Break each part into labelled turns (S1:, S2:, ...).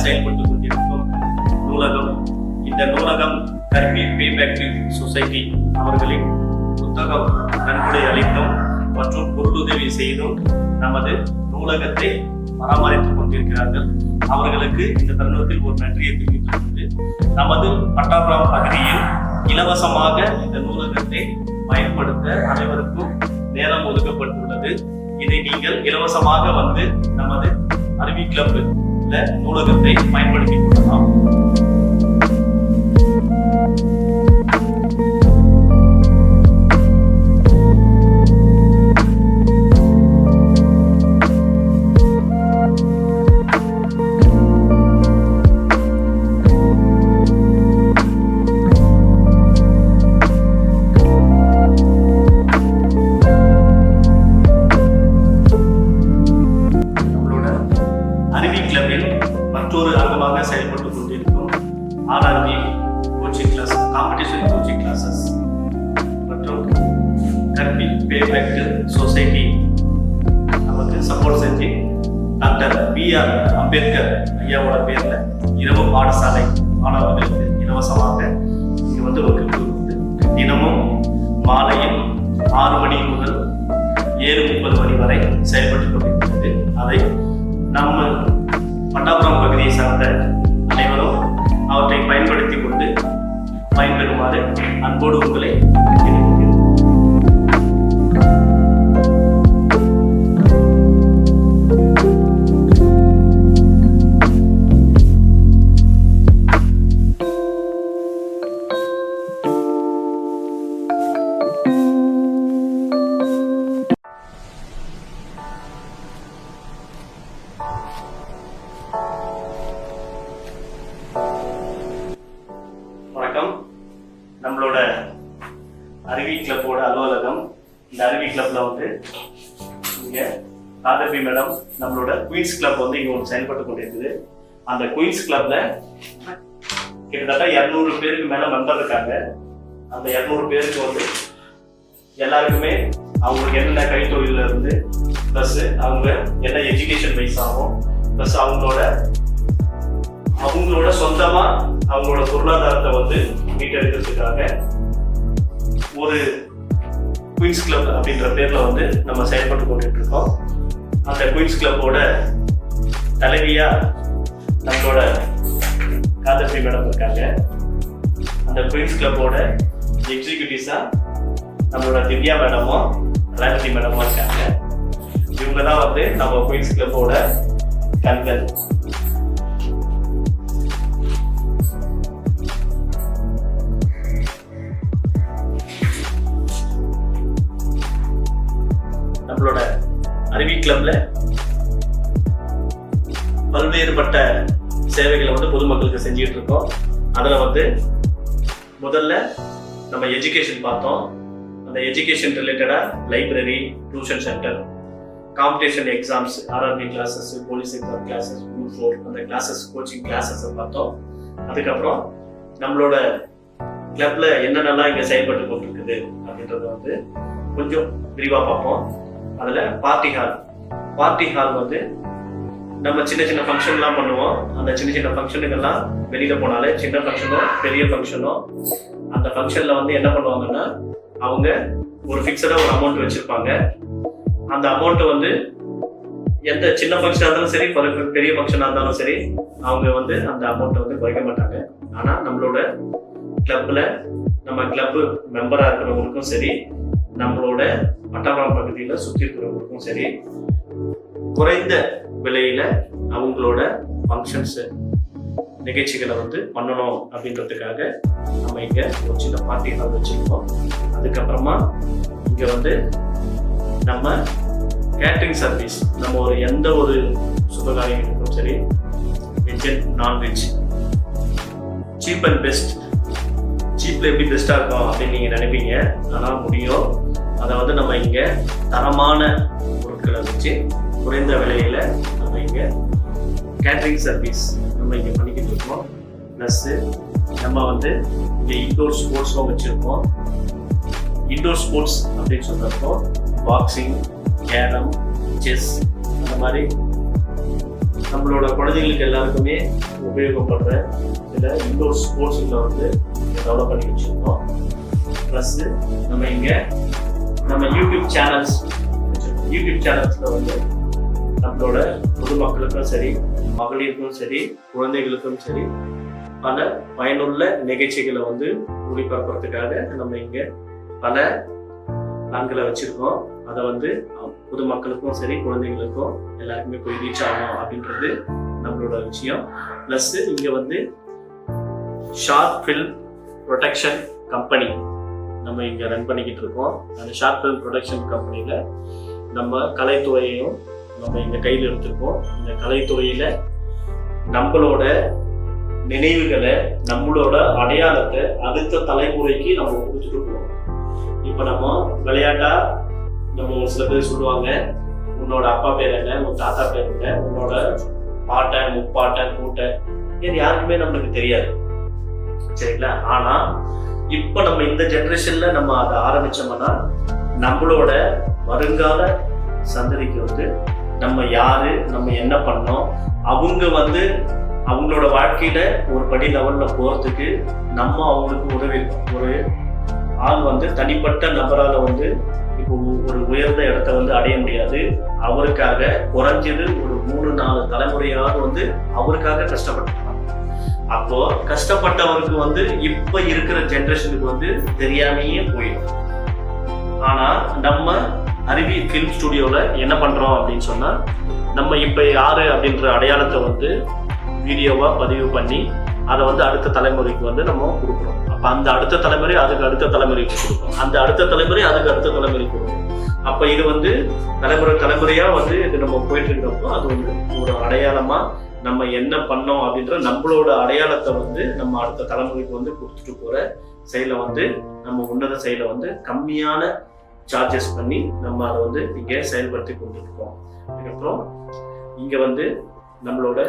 S1: செயல்பட்டு கொண்டிருக்கும் நூலகம். இந்த நூலகம் கல்வி பேபேக் சொசைட்டி அவர்களின் புத்தகம் நன்கொடை அளித்தும் மற்றும் பொருளுதவி செய்தும் நமது நூலகத்தை பராமரித்துக் கொண்டிருக்கிறார்கள். அவர்களுக்கு இந்த தருணத்தில் ஒரு நன்றியை தெரிவித்துக் கொண்டு நமது பட்டாபுரம் பகுதியில் இலவசமாக இந்த நூலகத்தை பயன்படுத்த அனைவருக்கும் நேரம் ஒதுக்கப்பட்டுள்ளது. இதை நீங்கள் இலவசமாக வந்து நமது அருவி கிளப் நூலகத்தை பயன்படுத்திக் கொள்ளலாம். மற்றொரு அங்கமாக செயல்பட்டு கொண்டிருக்கும் RRB coaching class, competition coaching classes மற்றும் கல்வி பேபேக் சொசைட்டி நமக்கு சப்போர்ட் செஞ்சு டாக்டர் B.R. அம்பேத்கர் ஐயாவோட பேர்ல இரவு பாடசாலை மாணவர்களுக்கு இலவசமாக இங்க வந்து வகுப்பு கொடுத்து தினமும் மாலையில் 6 மணி முதல் 7:30 மணி வரை செயல்பட்டு கொண்டிருக்கிறது. அதை நம்ம பட்டாபுரம் பகுதியை சார்ந்த அனைவரும் அவற்றை பயன்படுத்திக் கொண்டு பயன்பெறுமாறு அன்போடு உங்களை கேட்டுக்கொள்கிறேன். வணக்கம். நம்மளோட அருவி கிளப்போட அலுவலகம். இந்த அருவி கிளப்ல வந்து இங்க காதர்பி மேடம் நம்மளோட குயின்ஸ் கிளப் வந்து இங்க ஒன்று செயல்பட்டு கொண்டிருக்குது. அந்த குயின்ஸ் கிளப்ல கிட்டத்தட்ட 200 பேருக்கு மேல மெம்பர் இருக்காங்க. அந்த 200 பேருக்கு வந்து எல்லாருக்குமே அவங்களுக்கு என்னென்ன கைத்தொழில இருந்து பிளஸ் அவங்க என்ன எஜுகேஷன் வைஸ் ஆகும் பிளஸ் அவங்களோட சொந்தமா அவங்களோட பொருளாதாரத்தை வந்து மீட்டெடுக்கிறதுக்காக ஒரு குயின்ஸ் கிளப் அப்படின்ற பேர்ல வந்து நம்ம செயல்பட்டு கொண்டுட்டு இருக்கோம். அந்த குயின்ஸ் கிளப்போட தலைவியா நம்மளோட காதர்பி மேடம் இருக்காங்க. அந்த குயின்ஸ் கிளப்போட எக்ஸிக்யூட்டிவ்ஸா நம்மளோட திவ்யா மேடமும் ரேவதி மேடமும் இருக்காங்க. இவங்க தான் வந்து நம்ம குயின்ஸ் கிளப்போட கண்கள். நம்மளோட அருவி கிளப்ல பல்வேறுபட்ட சேவைகளை வந்து பொதுமக்களுக்கு செஞ்சுட்டு இருக்கோம். அதுல வந்து முதல்ல நம்ம எஜுகேஷன் பார்த்தோம். அந்த எஜுகேஷன் ரிலேட்டடா library, tuition centre, competition exams, RRB classes, police exam classes, group 4 அந்த கிளாஸஸ், கோச்சிங் கிளாஸஸ் பார்த்தோம். அதுக்கப்புறம் நம்மளோட கிளப்ல என்னென்னலாம் இங்க செயல்பட்டு கொண்டிருக்குது அப்படின்றத வந்து கொஞ்சம் விரிவா பார்ப்போம். அதுல பார்ட்டி ஹால் வந்து நம்ம சின்ன சின்ன ஃபங்க்ஷன்லாம் பண்ணுவோம். அந்த சின்ன சின்ன ஃபங்க்ஷனுக்கெல்லாம் வெளியில போனாலே சின்ன ஃபங்க்ஷனோ பெரிய ஃபங்க்ஷனோ அந்த ஃபங்க்ஷன்ல வந்து என்ன பண்ணுவாங்கன்னா அவங்க ஒரு ஃபிக்ஸடா ஒரு அமௌண்ட் வச்சிருப்பாங்க. அந்த அமௌண்ட் வந்து எந்த சின்ன ஃபங்க்ஷனாக இருந்தாலும் சரி பெரிய ஃபங்க்ஷனாக இருந்தாலும் சரி அவங்க வந்து அந்த அமௌண்ட்டை வந்து குறைக்க மாட்டாங்க. ஆனா நம்மளோட கிளப்ல நம்ம கிளப் மெம்பரா இருக்கிறவங்களுக்கும் சரி நம்மளோட பட்டாபுரம் பகுதியில் சுற்றி இருக்கிறவங்களுக்கும் சரி குறைந்த விலையில அவங்களோட ஃபங்க்ஷன்ஸ் நிகழ்ச்சிகளை வந்து பண்ணணும் அப்படின்றதுக்காக நம்ம இங்க ஒரு சின்ன பார்ட்டி ஹால் வச்சிருக்கோம். அதுக்கப்புறமா இங்க வந்து நம்ம கேட்டரிங் சர்வீஸ், நம்ம எந்த ஒரு சுபகாரியங்களுக்கும் சரி veg and non veg cheap and best. சீப்ல எப்படி பெஸ்டா இருக்கும் அப்படின்னு நீங்க நினைப்பீங்க, ஆனால் முடியும். அதை வந்து நம்ம இங்க தரமான பொருட்களை வச்சு குறைந்த விலையில நம்ம இங்க கேட்டரிங் சர்வீஸ் நம்ம இங்க பண்ணிக்கிட்டு இருக்கோம். பிளஸ் நம்ம வந்து இங்க இன்டோர் ஸ்போர்ட்ஸும் வச்சிருக்கோம். இன்டோர் ஸ்போர்ட்ஸ் அப்படின்னு சொல்றப்போ பாக்ஸிங், கேரம், செஸ் அந்த மாதிரி நம்மளோட குழந்தைகளுக்கு எல்லாருக்குமே உபயோகப்படுற சில இன்டோர் ஸ்போர்ட்ஸுங்களை வந்து டெவலப் பண்ணி வச்சுருக்கோம். ப்ளஸ் நம்ம இங்கே நம்ம யூடியூப் சேனல்ஸில் வந்து நம்மளோட பொதுமக்களுக்கும் சரி, மகளிருக்கும் சரி, குழந்தைகளுக்கும் சரி பல பயனுள்ள நிகழ்ச்சிகளை வந்து ஒளிபரப்புறதுக்காக நம்ம இங்கே பல நாட்களை வச்சுருக்கோம். அதை வந்து பொதுமக்களுக்கும் சரி, குழந்தைகளுக்கும் எல்லாருக்குமே போய் ரீச் ஆகணும் அப்படின்றது நம்மளோட விஷயம். ப்ளஸ் இங்கே வந்து ஷார்ட் ஃபில்ம் ப்ரொடக்ஷன் கம்பெனி நம்ம இங்கே ரன் பண்ணிக்கிட்டு இருக்கோம். அந்த ஷார்ட் ஃபில்ம் ப்ரொடக்ஷன் கம்பெனியில் நம்ம கலைத்துறையையும் நம்ம இங்கே கையில் எடுத்திருக்கோம். இந்த கலைத்துறையில் நம்மளோட நினைவுகளை, நம்மளோட அடையாளத்தை அடுத்த தலைமுறைக்கு நம்ம கொடுத்துட்டு போகணும். இப்போ நம்ம விளையாட்டா நம்ம சில பேர் சொல்லுவாங்க, உன்னோட அப்பா பேர் என்ன, உன் தாத்தா பேர் என்ன, உன்னோட பாட்டன், முப்பாட்டன், கூட்டன் இது யாருக்குமே நம்மளுக்கு தெரியாது, சரிங்களா? ஆனா இப்ப நம்ம இந்த ஜெனரேஷன்ல நம்ம அதை ஆரம்பிச்சோம்னா நம்மளோட வருங்கால சந்ததிக்கு வந்து நம்ம யாரு, நம்ம என்ன பண்ணோம், அவங்க வந்து அவங்களோட வாழ்க்கையில ஒரு படி லெவல்ல போறதுக்கு நம்ம அவங்களுக்கு உதவி. ஒரு ஆள் வந்து தனிப்பட்ட நபரால வந்து இப்போ ஒரு உயர்ந்த இடத்த வந்து அடைய முடியாது. அவருக்காக குறைஞ்சது ஒரு 3-4 தலைமுறையாவது வந்து அவருக்காக கஷ்டப்பட்டிருக்காங்க. அப்போ கஷ்டப்பட்டவருக்கு வந்து இப்ப இருக்கிற ஜெனரேஷனுக்கு வந்து தெரியாமையே போயிடும். ஆனா நம்ம அருவி ஃபிலிம் ஸ்டுடியோல என்ன பண்றோம் அப்படின்னு சொன்னா, நம்ம இப்ப யாரு அப்படின்ற அடையாளத்தை வந்து வீடியோவா பதிவு பண்ணி அதை வந்து அடுத்த தலைமுறைக்கு வந்து நம்ம கொடுக்குறோம். அப்ப அந்த அடுத்த தலைமுறை அதுக்கு அடுத்த தலைமுறைக்கு கொடுக்கும், அந்த அடுத்த தலைமுறை அதுக்கு அடுத்த தலைமுறைக்கு கொடுக்கும். அப்ப இது வந்து தலைமுறையா வந்து இது நம்ம போயிட்டு இருக்கிறப்போ அது வந்து ஒரு அடையாளமா நம்ம என்ன பண்ணோம் அப்படின்ற நம்மளோட அடையாளத்தை வந்து நம்ம அடுத்த தலைமுறைக்கு வந்து கொடுத்துட்டு போற செயலை வந்து நம்ம உன்னத செயலை வந்து கம்மியான சார்ஜஸ் பண்ணி நம்ம அதை வந்து இங்கே செயல்படுத்தி கொண்டிருக்கோம். அதுக்கப்புறம் இங்க வந்து நம்மளோட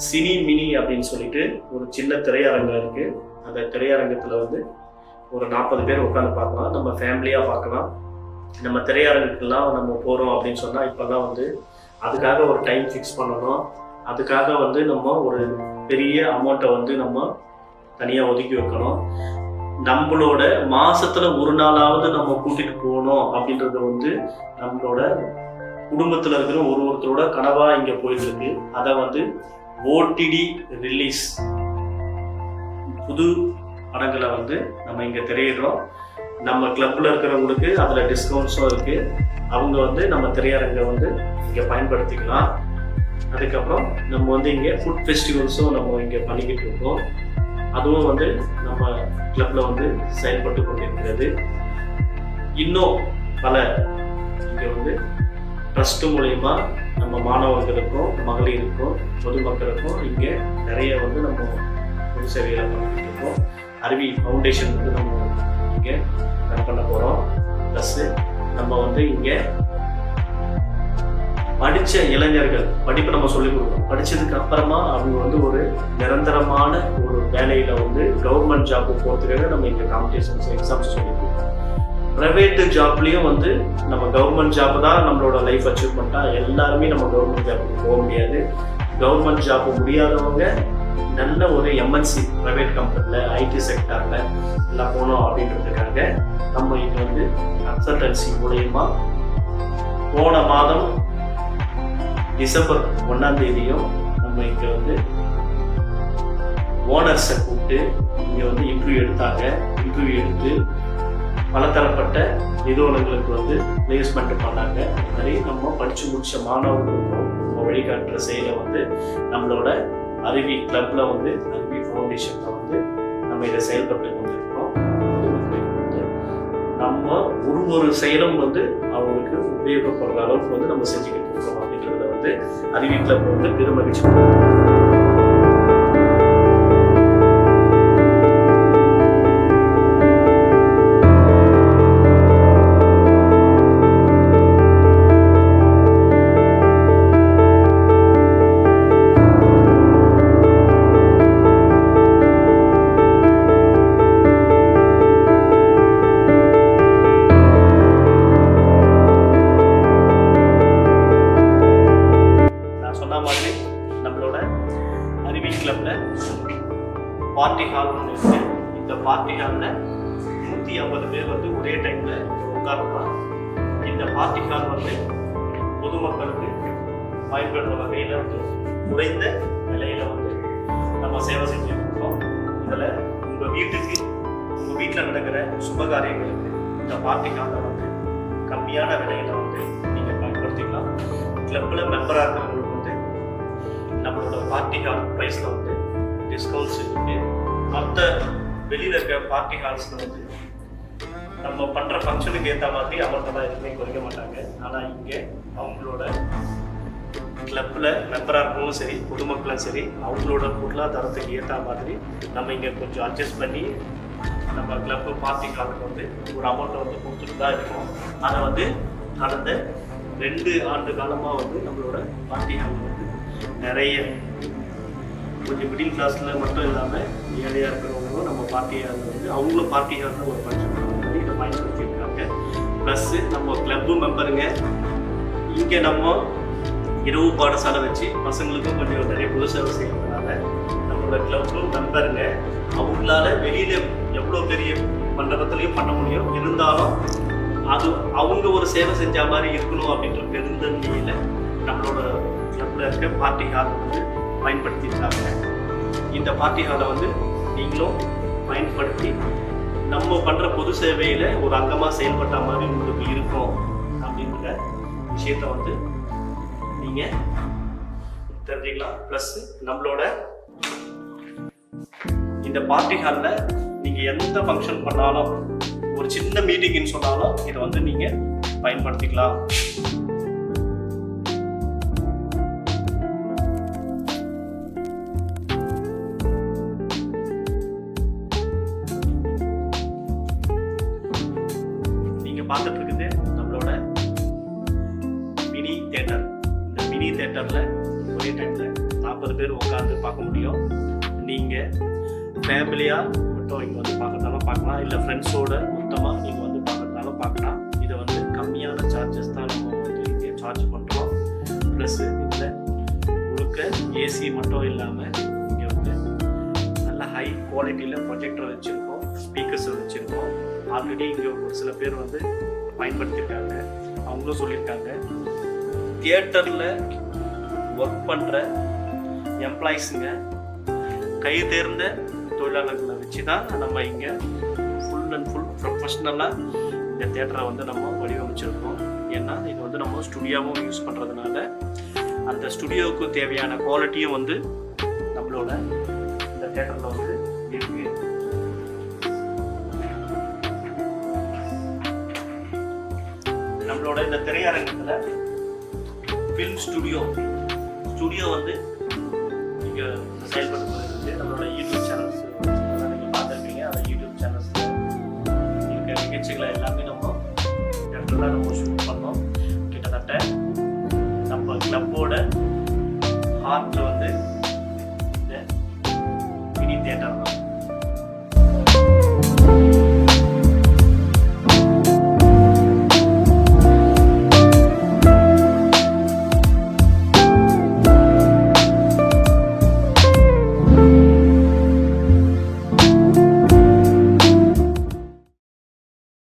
S1: சினி மினி அப்படின்னு சொல்லிட்டு ஒரு சின்ன திரையரங்கம் இருக்கு. அந்த திரையரங்கத்துல வந்து ஒரு 40 பேர் உட்காந்து பார்க்கலாம், நம்ம ஃபேமிலியா பார்க்கலாம். நம்ம திரையரங்குக்கெல்லாம் நம்ம போறோம் அப்படின்னு சொன்னா இப்பெல்லாம் வந்து அதுக்காக ஒரு டைம் ஃபிக்ஸ் பண்ணணும். அதுக்காக வந்து நம்ம ஒரு பெரிய அமௌண்ட்டை வந்து நம்ம தனியாக ஒதுக்கி வைக்கணும். நம்மளோட மாசத்துல ஒரு நாளாவது நம்ம கூட்டிட்டு போகணும் அப்படின்றது வந்து நம்மளோட குடும்பத்துல இருக்கிற ஒருத்தரோட கனவா இங்க போயிட்டு இருக்கு. அதை வந்து ஓடிடி ரிலீஸ் புது படங்களை வந்து நம்ம இங்க திரையிடுறோம். நம்ம கிளப்ல இருக்கிறவங்களுக்கு அதுல டிஸ்கவுண்ட்ஸும் இருக்கு. அவங்க வந்து நம்ம திரையரங்கை வந்து இங்க பயன்படுத்திக்கலாம். அதுக்கப்புறம் நம்ம வந்து இங்கே ஃபுட் ஃபெஸ்டிவல்ஸும் நம்ம இங்கே பண்ணிக்கிட்டு இருக்கோம். அதுவும் வந்து நம்ம கிளப்ல வந்து செயல்பட்டு கொண்டிருக்கிறது. இன்னும் பல இங்கே வந்து ட்ரஸ்ட் மூலயமா நம்ம மாணவர்களுக்கும், மகளிருக்கும், பொதுமக்களுக்கும் இங்கே நிறைய வந்து நம்ம பொது சேவைகளை பண்ணிக்கிட்டு இருக்கோம். அருவி ஃபவுண்டேஷன் வந்து நம்ம இங்கே ரன் பண்ண போகிறோம். ப்ளஸ்ஸு நம்ம வந்து இங்கே படித்த இளைஞர்கள் படிப்பை நம்ம சொல்லிக் கொடுக்கணும். படித்ததுக்கு அப்புறமா அவங்க வந்து ஒரு நிரந்தரமான ஒரு வேலையில் வந்து கவர்மெண்ட் ஜாப்பு போகிறதுக்காக நம்ம இங்கே காம்படிஷன்ஸ் எக்ஸாம்ஸ் சொல்லிக் கொடுக்கணும். ப்ரைவேட் ஜாப்லேயும் வந்து நம்ம கவர்மெண்ட் ஜாப் தான் நம்மளோட லைஃப் அச்சீவ்மெண்ட்டாக எல்லாருமே நம்ம கவர்மெண்ட் ஜாப்புக்கு போக முடியாது. கவர்மெண்ட் ஜாப் முடியாதவங்க நல்ல ஒரு எம்என்சி ப்ரைவேட் கம்பெனியில், ஐடி செக்டரில் எல்லாம் போனோம் அப்படின்றதுக்காக நம்ம இது வந்து கன்சல்டன்சி மூலயமா போன மாதம் டிசம்பர் 1ஆம் தேதியும் நம்ம இங்கே வந்து ஓனர்ஸை கூப்பிட்டு இங்கே வந்து இன்டர்வியூ எடுத்தாங்க. இன்டர்வியூ எடுத்து பலதரப்பட்ட நிறுவனங்களுக்கு வந்து பிளேஸ்மெண்ட் பண்ணாங்க. அது மாதிரி நம்ம படித்து முடித்த மாணவர்களுக்கும் நம்ம வழிகாட்டுற செயலை வந்து நம்மளோட அருவி கிளப்ல வந்து அருவி ஃபவுண்டேஷன்ல வந்து நம்ம இதை செயல்பட்டு கொண்டிருக்கிறோம். வந்து நம்ம ஒரு செயலும் வந்து அவங்களுக்கு உபயோகப்படுற அளவுக்கு வந்து நம்ம செஞ்சுக்கிட்டு இருக்கோம் அப்படின்றத வந்து அருவி கிளப் வந்து பெருமகிழ்ச்சி. நம்மளோட பார்ட்டி ஹாலில் 150 பேர் வந்து ஒரே டைமில் உட்காரலாம். இந்த பார்ட்டி ஹால் வந்து பொதுமக்களுக்கு பயன்படுற வகையில் வந்து குறைந்த விலையில் வந்து நம்ம சேவை செஞ்சுருக்கோம். இதில் உங்கள் வீட்டில் நடக்கிற சுபகாரியங்களுக்கு இந்த பார்ட்டி ஹாலை வந்து கம்மியான விலையில் வந்து நீங்கள் பயன்படுத்திக்கலாம். கிளப்பில் மெம்பராக இருக்கிறவங்களுக்கு வந்து நம்மளோட பார்ட்டி ஹால் ப்ரைஸில் வந்து டிஸ்கவுண்ட்ஸ் இருக்குது. மற்ற வெளியில் இருக்கிற பார்ட்டி ஹால்ஸில் வந்து நம்ம பண்ணுற ஃபங்க்ஷனுக்கு ஏற்ற மாதிரி அமௌண்ட்டெல்லாம் எதுவுமே குறைக்க மாட்டாங்க. ஆனால் இங்கே அவங்களோட கிளப்பில் மெம்பராக இருக்கவும் சரி, பொதுமக்களும் சரி, அவங்களோட பொருளாதாரத்துக்கு ஏற்ற மாதிரி நம்ம இங்கே கொஞ்சம் அட்ஜஸ்ட் பண்ணி நம்ம கிளப்பு பார்ட்டி ஹாலுக்கு வந்து ஒரு அமௌண்ட்டை வந்து கொடுத்துட்டு தான் இருக்கோம். அதை வந்து கடந்த 2 ஆண்டு காலமாக வந்து நம்மளோட பார்ட்டி ஹால் வந்து நிறைய கொஞ்சம் மிடில் கிளாஸில் மட்டும் இல்லாமல் ஏழையாக இருக்கிறவங்களும் நம்ம பார்ட்டி ஹாலில் வந்து அவங்களும் பார்ட்டி ஹாலில் ஒரு ஃபங்க்ஷன் மாதிரி இதை பயன்படுத்தியிருக்காங்க. ப்ளஸ்ஸு நம்ம கிளப்பு மெம்பருங்க இங்கே நம்ம இரவு பாடசாலை வச்சு பசங்களுக்கும் கொஞ்சம் நிறைய பொது சேவை செய்யறதுனால நம்மளோட கிளப்பு மெம்பருங்க அவங்களால வெளியில் எவ்வளோ பெரிய மண்டபத்துலையும் பண்ண முடியும். இருந்தாலும் அது அவங்க ஒரு சேவை செஞ்ச மாதிரி இருக்கணும் அப்படின்ற பெருந்தன்மையில் நம்மளோட கிளப்பில் இருக்க பார்ட்டி ஹால் வந்து பயன்படுத்தியிருக்காங்க. இந்த பார்ட்டி ஹாலை வந்து நீங்களும் பயன்படுத்தி நம்ம பண்ணுற பொது சேவையில் ஒரு அங்கமாக செயல்பட்ட மாதிரி உங்களுக்கு இருக்கும் அப்படின்ற விஷயத்தை வந்து நீங்கள் தெரிஞ்சுக்கலாம். ப்ளஸ் நம்மளோட இந்த பார்ட்டி ஹாலில் நீங்கள் எந்த ஃபங்க்ஷன் பண்ணாலும், ஒரு சின்ன மீட்டிங்னு சொன்னாலும் இதை வந்து நீங்கள் பயன்படுத்திக்கலாம். நீங்கள் பார்த்துட்டு இருக்குது நம்மளோட மினி தியேட்டர். இந்த மினி தியேட்டரில் ஒரே டைமில் 40 பேர் உட்காந்து பார்க்க முடியும். நீங்கள் ஃபேமிலியாக மட்டும் இங்கே வந்து பார்க்கறதாலும் பார்க்கலாம், இல்லை ஃப்ரெண்ட்ஸோடு மொத்தமாக நீங்கள் வந்து பார்க்கறதாலும் பார்க்கலாம். இதை வந்து கம்மியான சார்ஜஸ் தான் நம்ம வந்து இங்கே சார்ஜ் பண்ணுறோம். ப்ளஸ்ஸு இதில் முழுக்க ஏசி மட்டும் இல்லாமல் இங்கே வந்து நல்ல ஹை குவாலிட்டியில் ப்ரொஜெக்டர் வச்சுருக்கோம், ஸ்பீக்கர்ஸ் வச்சுருக்கோம். ஆல்ரெடி இங்கே ஒரு சில பேர் வந்து பயன்படுத்தியிருக்காங்க, அவங்களும் சொல்லியிருக்காங்க. தியேட்டரில் ஒர்க் பண்ணுற எம்ப்ளாயிஸுங்க கை தேர்ந்த தொழிலாளர்களை வச்சு தான் நம்ம இங்கே ஃபுல் அண்ட் ஃபுல் ப்ரொஃபஷ்னலாக இந்த தியேட்டரை வந்து நம்ம வடிவமைச்சிருக்கோம். ஏன்னா இது வந்து நம்ம ஸ்டுடியோவும் யூஸ் பண்ணுறதுனால அந்த ஸ்டுடியோவுக்கு தேவையான குவாலிட்டியும் வந்து நம்மளோட இந்த தியேட்டரில் வந்து இருக்கு. நம்மளோட இந்த திரையரங்கத்தில் ஃபில்ம் ஸ்டுடியோ வந்து இங்கே செயல்பட்டு போகிறது. நம்மளோட யூடியூப் சேனல்ஸ் நீங்கள் பார்த்துருக்கீங்க. அந்த யூடியூப் சேனல்ஸில் இருக்க நிகழ்ச்சிகளை எல்லாமே நம்ம இடத்துல நம்ம ஷூட் பண்ணோம். கிட்டத்தட்ட நம்ம கிளப்போட ஹார்ட்டில் வந்து இந்த மினி தியேட்டர் தான்.